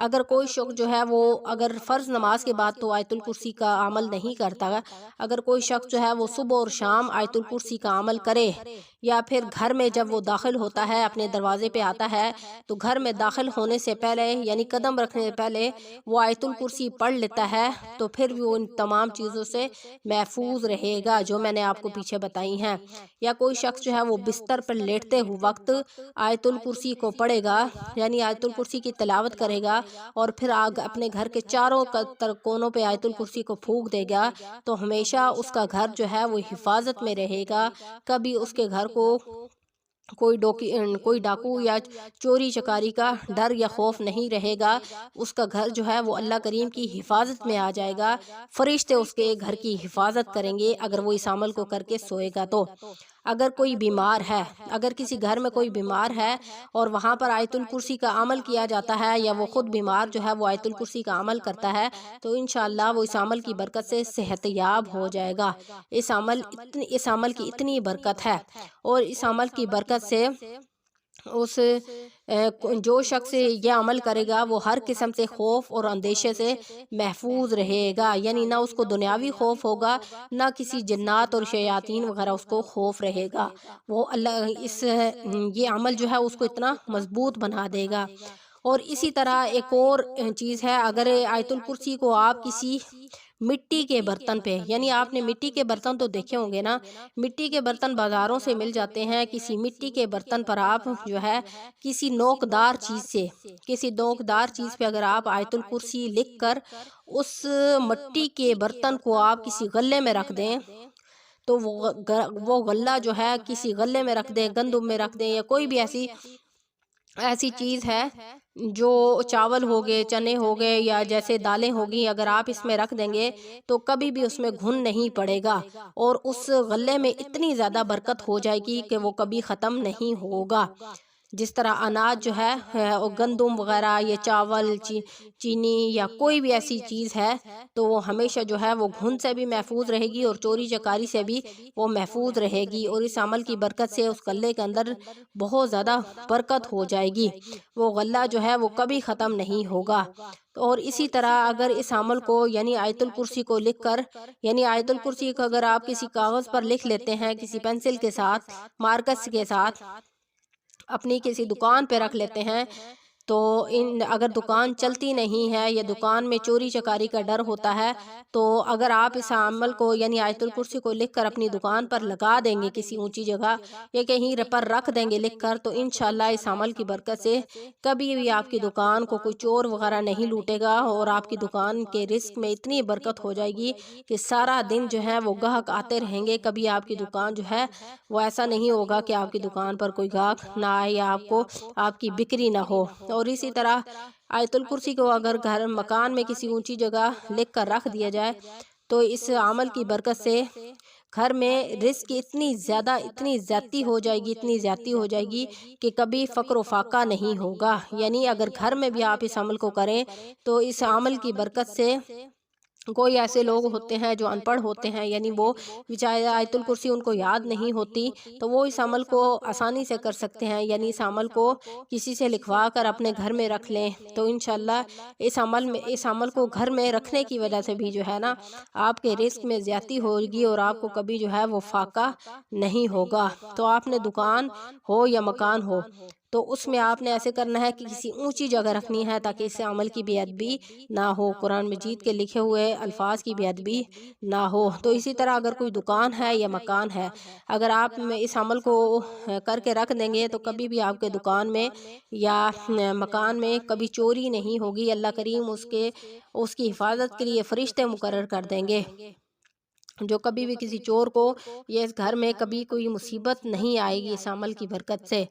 اگر کوئی شخص جو ہے وہ اگر فرض نماز کے بعد تو آیت الکرسی کا عمل نہیں کرتا، اگر کوئی شخص جو ہے وہ صبح اور شام آیت الکرسی کا عمل کرے، یا پھر گھر میں جب وہ داخل ہوتا ہے اپنے دروازے پہ آتا ہے تو گھر میں داخل ہونے سے پہلے یعنی قدم رکھنے سے پہلے وہ آیت الکرسی پڑھ لیتا ہے تو پھر بھی وہ ان تمام چیزوں سے محفوظ رہے گا جو میں نے آپ کو پیچھے بتائی ہیں۔ یا کوئی شخص جو ہے وہ بستر پر لیٹتے ہوئے وقت آیت الکرسی کو پڑھے گا، یعنی آیت الکرسی کی تلاوت کرے گا اور پھر اپنے گھر کے چاروں کونوں پہ آیت الکرسی کو پھونک دے گا تو ہمیشہ اس کا گھر جو ہے وہ حفاظت میں رہے گا، کبھی اس کے گھر کو کوئی ڈاکو یا چوری چکاری کا ڈر یا خوف نہیں رہے گا، اس کا گھر جو ہے وہ اللہ کریم کی حفاظت میں آ جائے گا، فرشتے اس کے گھر کی حفاظت کریں گے اگر وہ اس عمل کو کر کے سوئے گا تو۔ اگر کوئی بیمار ہے، اگر کسی گھر میں کوئی بیمار ہے اور وہاں پر آیت الکرسی کا عمل کیا جاتا ہے یا وہ خود بیمار جو ہے وہ آیت الکرسی کا عمل کرتا ہے تو انشاءاللہ وہ اس عمل کی برکت سے صحت یاب ہو جائے گا۔ اس عمل کی اتنی برکت ہے، اور اس عمل کی برکت سے جو شخص یہ عمل کرے گا وہ ہر قسم سے خوف اور اندیشے سے محفوظ رہے گا، یعنی نہ اس کو دنیاوی خوف ہوگا، نہ کسی جنات اور شیاطین وغیرہ اس کو خوف رہے گا۔ وہ یہ عمل جو ہے اس کو اتنا مضبوط بنا دے گا۔ اور اسی طرح ایک اور چیز ہے، اگر آیت الکرسی کو آپ کسی مٹی کے برتن پہ، یعنی آپ نے مٹی کے برتن تو دیکھے ہوں گے نا، مٹی کے برتن بازاروں سے مل جاتے ہیں، کسی مٹی کے برتن پر آپ جو ہے کسی نوکدار چیز پہ اگر آپ آیت الکرسی لکھ کر اس مٹی کے برتن کو آپ کسی غلے میں رکھ دیں تو وہ غلہ جو ہے کسی غلے میں رکھ دیں، گندم میں رکھ دیں، یا کوئی بھی ایسی چیز ہے جو چاول ہو گئے، چنے ہو گئے، یا جیسے دالیں ہوگی، اگر آپ اس میں رکھ دیں گے تو کبھی بھی اس میں گھن نہیں پڑے گا، اور اس غلے میں اتنی زیادہ برکت ہو جائے گی کہ وہ کبھی ختم نہیں ہوگا۔ جس طرح اناج جو ہے گندم وغیرہ یا چاول، چینی یا کوئی بھی ایسی چیز ہے تو وہ ہمیشہ جو ہے وہ گھن سے بھی محفوظ رہے گی اور چوری چکاری سے بھی وہ محفوظ رہے گی، اور اس عمل کی برکت سے اس غلے کے اندر بہت زیادہ برکت ہو جائے گی، وہ غلہ جو ہے وہ کبھی ختم نہیں ہوگا۔ اور اسی طرح اگر اس عمل کو یعنی آیت الکرسی کو لکھ کر، یعنی آیت الکرسی کو اگر آپ کسی کاغذ پر لکھ لیتے ہیں کسی پینسل کے ساتھ، مارکر کے ساتھ، اپنی کسی دکان پہ رکھ لیتے ہیں، تو اگر دکان چلتی نہیں ہے یا دکان میں چوری چکاری کا ڈر ہوتا ہے تو اگر آپ اس عمل کو یعنی آیت الکرسی کو لکھ کر اپنی دکان پر لگا دیں گے کسی اونچی جگہ یا کہیں پر رکھ دیں گے لکھ کر، تو انشاءاللہ اس عمل کی برکت سے کبھی بھی آپ کی دکان کو کوئی چور وغیرہ نہیں لوٹے گا، اور آپ کی دکان کے رزق میں اتنی برکت ہو جائے گی کہ سارا دن جو ہے وہ گاہک آتے رہیں گے، کبھی آپ کی دکان جو ہے وہ ایسا نہیں ہوگا کہ آپ کی دکان پر کوئی گاہک نہ آئے یا آپ کی بکری نہ ہو۔ اور اسی طرح آیت الکرسی کو اگر مکان میں کسی اونچی جگہ لکھ کر رکھ دیا جائے تو اس عمل کی برکت سے گھر میں رزق کی اتنی زیادتی ہو جائے گی کہ کبھی فقر و فاقہ نہیں ہوگا۔ یعنی اگر گھر میں بھی آپ اس عمل کو کریں تو اس عمل کی برکت سے کوئی ایسے لوگ ہوتے ہیں جو ان پڑھ ہوتے ہیں، یعنی وہ بیچارے آیت الکرسی ان کو یاد نہیں ہوتی، تو وہ اس عمل کو آسانی سے کر سکتے ہیں، یعنی اس عمل کو کسی سے لکھوا کر اپنے گھر میں رکھ لیں تو انشاءاللہ اس عمل کو گھر میں رکھنے کی وجہ سے بھی جو ہے نا آپ کے رزق میں زیادتی ہوگی اور آپ کو کبھی جو ہے وہ فاقہ نہیں ہوگا۔ تو آپ نے دکان ہو یا مکان ہو تو اس میں آپ نے ایسے کرنا ہے کہ کسی اونچی جگہ رکھنی ہے تاکہ اس عمل کی بے ادبی نہ ہو، قرآن مجید کے لکھے ہوئے الفاظ کی بے ادبی نہ ہو۔ تو اسی طرح اگر کوئی دکان ہے یا مکان ہے، اگر آپ اس عمل کو کر کے رکھ دیں گے تو کبھی بھی آپ کے دکان میں یا مکان میں کبھی چوری نہیں ہوگی، اللہ کریم اس کی حفاظت کے لیے فرشتے مقرر کر دیں گے جو کبھی بھی کسی چور کو یہ اس گھر میں کبھی کوئی مصیبت نہیں آئے گی اس عمل کی برکت سے۔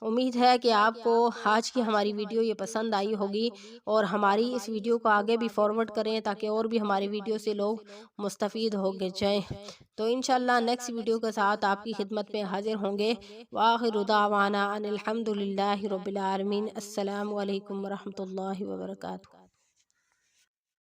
امید ہے کہ آپ کو آج کی ہماری ویڈیو یہ پسند آئی ہوگی، اور ہماری اس ویڈیو کو آگے بھی فارورڈ کریں تاکہ اور بھی ہماری ویڈیو سے لوگ مستفید ہو گئے جائیں۔ تو انشاءاللہ نیکسٹ ویڈیو کے ساتھ آپ کی خدمت میں حاضر ہوں گے۔ وآخر دعوانا ان الحمدللہ رب العالمین۔ السلام علیکم ورحمۃ اللہ وبرکاتہ۔